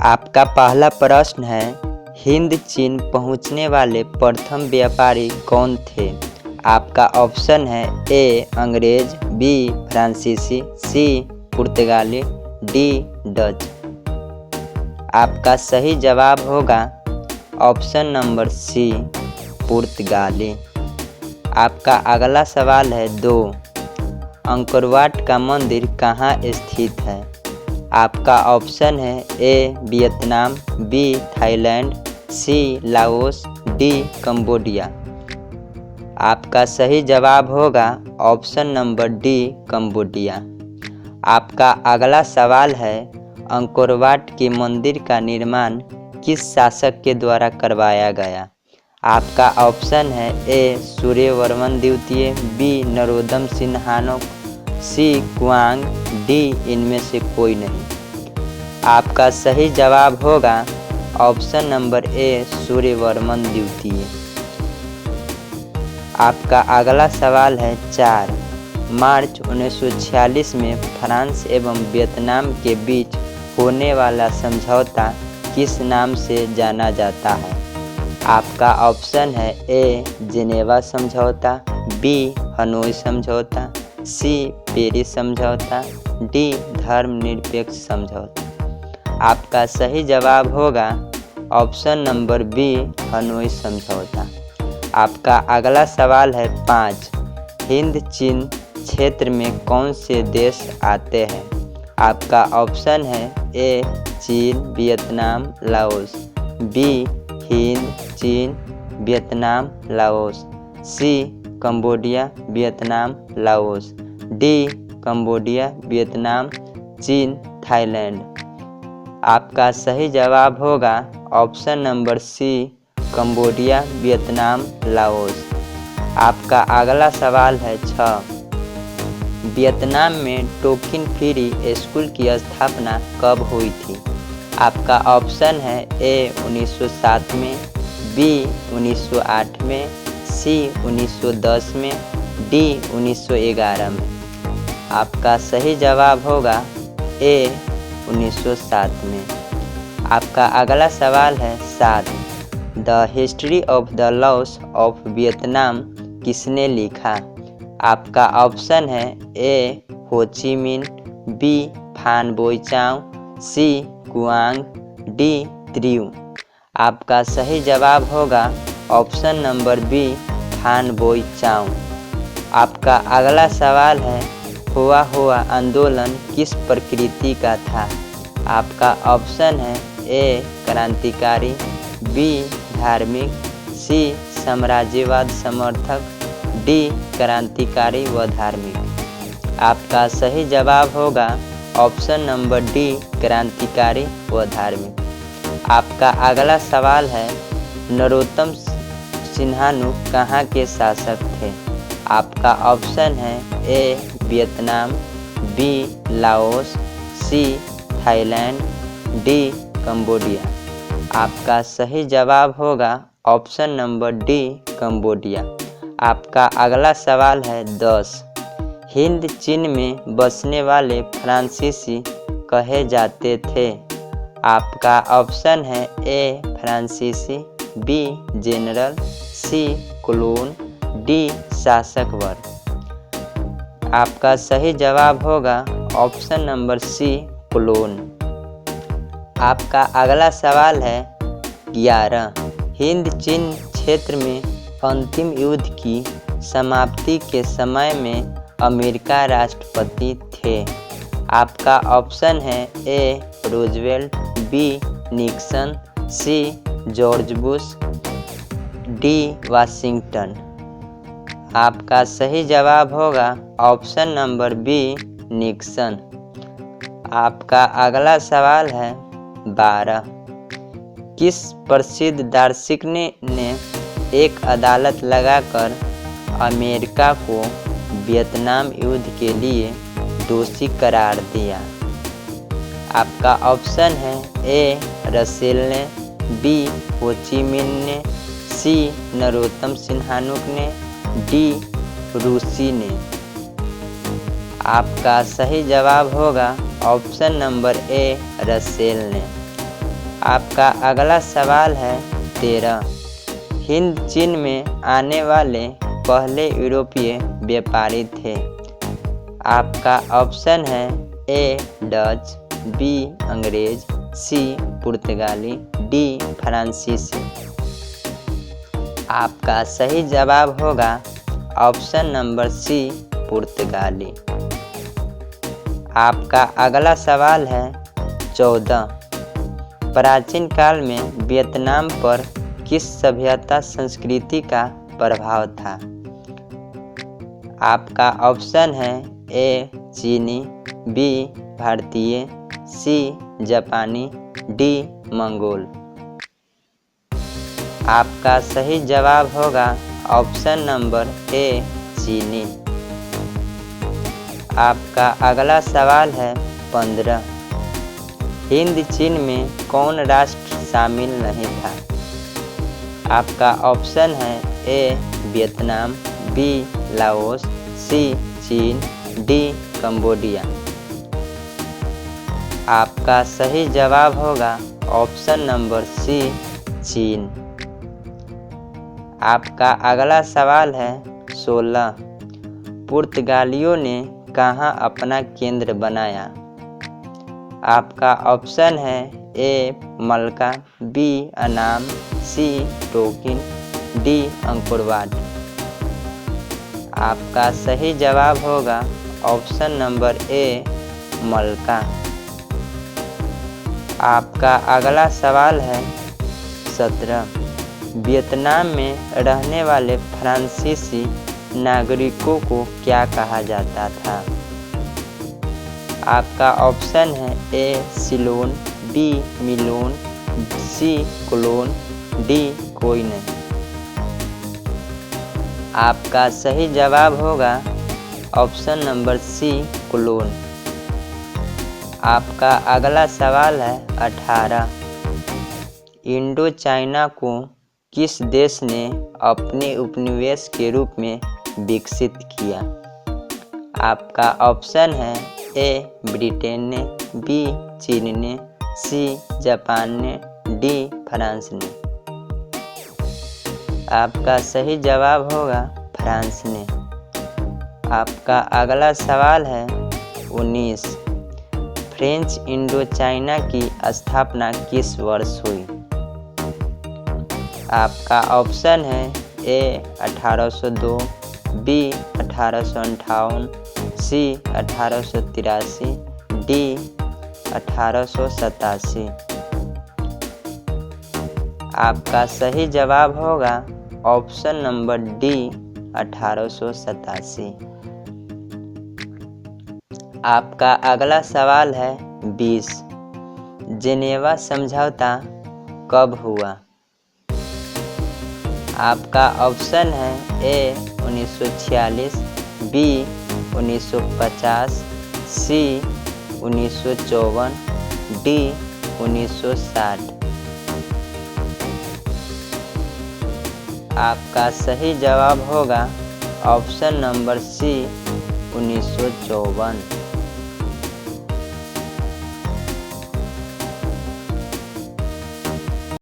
आपका पहला प्रश्न है, हिंद चीन पहुंचने वाले प्रथम व्यापारी कौन थे? आपका ऑप्शन है ए अंग्रेज, बी फ्रांसीसी, सी पुर्तगाली, डी डच। आपका सही जवाब होगा ऑप्शन नंबर सी पुर्तगाली। आपका अगला सवाल है 2, अंकोरवाट का मंदिर कहाँ स्थित है? आपका ऑप्शन है A Vietnam, B Thailand, C Laos, D Cambodia. आपका सही जवाब होगा ऑप्शन नंबर डी कंबोडिया। आपका अगला सवाल है, अंकोरवाट के मंदिर का निर्माण किस शासक के द्वारा करवाया गया? आपका ऑप्शन है ए सूर्यवर्मन द्वितीय, बी नरोदम सिंहानो, सी कुआंग, डी इनमें से कोई नहीं। आपका सही जवाब होगा ऑप्शन नंबर ए सूर्यवर्मन द्वितीय। आपका अगला सवाल है 4, मार्च 1946 में फ्रांस एवं वियतनाम के बीच होने वाला समझौता किस नाम से जाना जाता है? आपका ऑप्शन है ए जिनेवा समझौता, बी हनोई समझौता, सी पेरिस समझौता, डी धर्मनिरपेक्ष समझौता। आपका सही जवाब होगा ऑप्शन नंबर बी हनोई समझौता। आपका अगला सवाल है 5, हिंद चीन क्षेत्र में कौन से देश आते हैं? आपका ऑप्शन है ए चीन, वियतनाम, लाओस, बी हिंद, चीन, Vietnam, Laos, C Cambodia, Vietnam, Laos, D Cambodia, Vietnam, चीन, थाईलैंड। आपका सही जवाब होगा option number C Cambodia, Vietnam, Laos. आपका अगला सवाल है 6, वियतनाम में टोकिन फ्री स्कूल की स्थापना कब हुई थी? आपका ऑप्शन है ए 1907 में, बी 1908 में, सी 1910 में, डी 1911 में। आपका सही जवाब होगा ए 1907 में। आपका अगला सवाल है 7, the history of the loss of Vietnam किसने लिखा? आपका ऑप्शन है ए हो ची मिन, बी फान बोई चाओ, सी कुआंग, डी त्रियू। आपका सही जवाब होगा ऑप्शन नंबर बी फान बोई चाओ। आपका अगला सवाल है, हुआ आंदोलन किस प्रकृति का था? आपका ऑप्शन है ए क्रांतिकारी, बी धार्मिक, सी साम्राज्यवाद समर्थक, डी क्रांतिकारी व धार्मिक। आपका सही जवाब होगा ऑप्शन नंबर डी क्रांतिकारी व धार्मिक। आपका अगला सवाल है, नरोत्तम सिंहानु कहाँ के शासक थे? आपका ऑप्शन है A Vietnam, B Laos, C Thailand, D Cambodia. आपका सही जवाब होगा ऑप्शन नंबर डी कंबोडिया। आपका अगला सवाल है 10, हिंद चीन में बसने वाले फ्रांसीसी कहे जाते थे? आपका ऑप्शन है ए फ्रांसीसी, बी जनरल, सी क्लोन, डी शासक वर्ग। आपका सही जवाब होगा ऑप्शन नंबर सी क्लोन। आपका अगला सवाल है 11, हिंद चीन क्षेत्र में अंतिम युद्ध की समाप्ति के समय में अमेरिका राष्ट्रपति थे? आपका ऑप्शन है ए Roosevelt, B Nixon, C George Bush, D Washington. आपका सही जवाब होगा ऑप्शन नंबर बी निक्सन। आपका अगला सवाल है 12, किस प्रसिद्ध दार्शनिक ने एक अदालत लगाकर अमेरिका को वियतनाम युद्ध के लिए दोषी करार दिया? आपका ऑप्शन है ए रसेल ने, बी हो ची मिन ने, सी नरोत्तम सिंहानुक ने, डी रूसी ने। आपका सही जवाब होगा ऑप्शन नंबर ए रसेल ने। आपका अगला सवाल है 13। हिंद चीन में आने वाले पहले यूरोपीय व्यापारी थे। आपका ऑप्शन है ए डच, बी अंग्रेज, सी पुर्तगाली, डी फ्रांसीसी। आपका सही जवाब होगा ऑप्शन नंबर सी पुर्तगाली। आपका अगला सवाल है 14। प्राचीन काल में वियतनाम पर किस सभ्यता संस्कृति का प्रभाव था? आपका ऑप्शन है ए चीनी, बी भारतीय, सी जापानी, डी मंगोल। आपका सही जवाब होगा ऑप्शन नंबर ए चीनी। आपका अगला सवाल है 15। हिंद चीन में कौन राष्ट्र शामिल नहीं था? आपका ऑप्शन है ए वियतनाम, बी लाओस, सी चीन, डी कंबोडिया। आपका सही जवाब होगा ऑप्शन नंबर सी चीन। आपका अगला सवाल है 16। पुर्तगालियों ने कहाँ अपना केंद्र बनाया? आपका ऑप्शन है ए मलका, बी अनाम, सी टोकिन, डी अंकोरवाट। आपका सही जवाब होगा ऑप्शन नंबर ए मलका। आपका अगला सवाल है 17। वियतनाम में रहने वाले फ्रांसीसी नागरिकों को क्या कहा जाता था? आपका ऑप्शन है ए सिलोन, बी मिलोन, सी कोलोन, डी कोई नहीं। आपका सही जवाब होगा ऑप्शन नंबर सी कोलोन। आपका अगला सवाल है 18। इंडो चाइना को किस देश ने अपने उपनिवेश के रूप में विकसित किया? आपका ऑप्शन है ए ब्रिटेन ने, बी चीन ने, सी जापान ने, डी फ्रांस ने। आपका सही जवाब होगा फ्रांस ने। आपका अगला सवाल है 19। फ्रेंच इंडो चाइना की स्थापना किस वर्ष हुई? आपका ऑप्शन है ए 1802, बी 1858, सी 1883, डी 1887। आपका सही जवाब होगा ऑप्शन नंबर डी 1887। आपका अगला सवाल है 20। जेनेवा समझौता कब हुआ? आपका ऑप्शन है ए 1946, बी 1950, सी 1954, डी 1960। आपका सही जवाब होगा ऑप्शन नंबर सी 1954।